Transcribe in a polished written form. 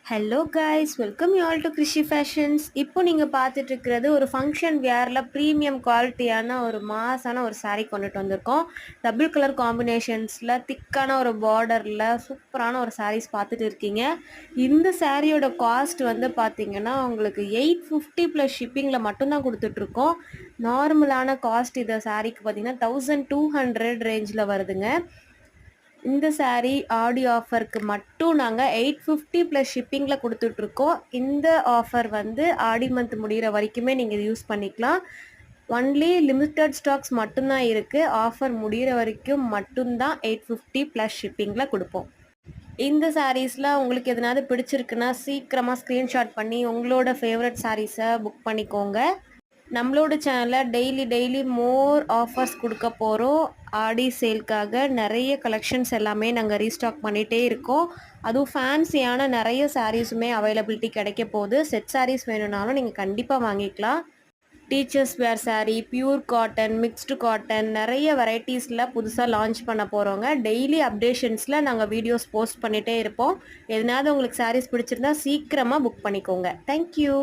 Hello guys, welcome you all to Krishi fashions. இப்போ நீங்கள் பார்த்துட்டு இருக்கிறது ஒரு ஃபங்க்ஷன் வியரில் ப்ரீமியம் குவாலிட்டியான ஒரு மாஸான ஒரு saree கொண்டுட்டு வந்திருக்கோம். டபுள் கலர் காம்பினேஷன்ஸில் திக்கான ஒரு பார்டரில் சூப்பரான ஒரு sarees பார்த்துட்டு இருக்கீங்க. இந்த சாரியோட காஸ்ட் வந்து பார்த்தீங்கன்னா உங்களுக்கு 850 ப்ளஸ் ஷிப்பிங்கில் மட்டும்தான் கொடுத்துட்ருக்கோம். நார்மலான காஸ்ட் இந்த சாரீக்கு பார்த்தீங்கன்னா 1200 ரேஞ்சில் வருதுங்க. இந்த saree ஆடி ஆஃபருக்கு மட்டும் நாங்கள் 850 ப்ளஸ் ஷிப்பிங்கில் கொடுத்துட்ருக்கோம். இந்த ஆஃபர் வந்து ஆடி மந்த் முடிகிற வரைக்குமே நீங்கள் இது யூஸ் பண்ணிக்கலாம். ஒன்லி லிமிட்டட் ஸ்டாக்ஸ் மட்டும்தான் இருக்குது. ஆஃபர் முடிகிற வரைக்கும் மட்டும்தான் 850 ப்ளஸ் ஷிப்பிங்கில் கொடுப்போம். இந்த சாரீஸில் உங்களுக்கு எதனாவது பிடிச்சிருக்குன்னா சீக்கிரமாக ஸ்க்ரீன்ஷாட் பண்ணி உங்களோட ஃபேவரட் சாரீஸை புக் பண்ணிக்கோங்க. நம்மளோட சேனலில் டெய்லி மோர் ஆஃபர்ஸ் கொடுக்க போகிறோம். ஆடி சேல்க்காக நிறைய கலெக்ஷன்ஸ் எல்லாமே நாங்கள் ரீஸ்டாக் பண்ணிகிட்டே இருக்கோம். அதுவும் ஃபேன்சியான நிறைய சாரீஸுமே அவைலபிலிட்டி கிடைக்க போகுது. செட் சாரீஸ் வேணும்னாலும் நீங்கள் கண்டிப்பாக வாங்கிக்கலாம். Teachers were sari, pure cotton, mixed cotton, நிறைய வெரைட்டிஸில் புதுசாக லான்ச் பண்ண போகிறோங்க. டெய்லி அப்டேஷன்ஸில் நாங்கள் வீடியோஸ் போஸ்ட் பண்ணிகிட்டே இருப்போம். எதனாவது உங்களுக்கு சாரீஸ் பிடிச்சிருந்தா சீக்கிரமாக புக் பண்ணிக்கோங்க. தேங்க்யூ.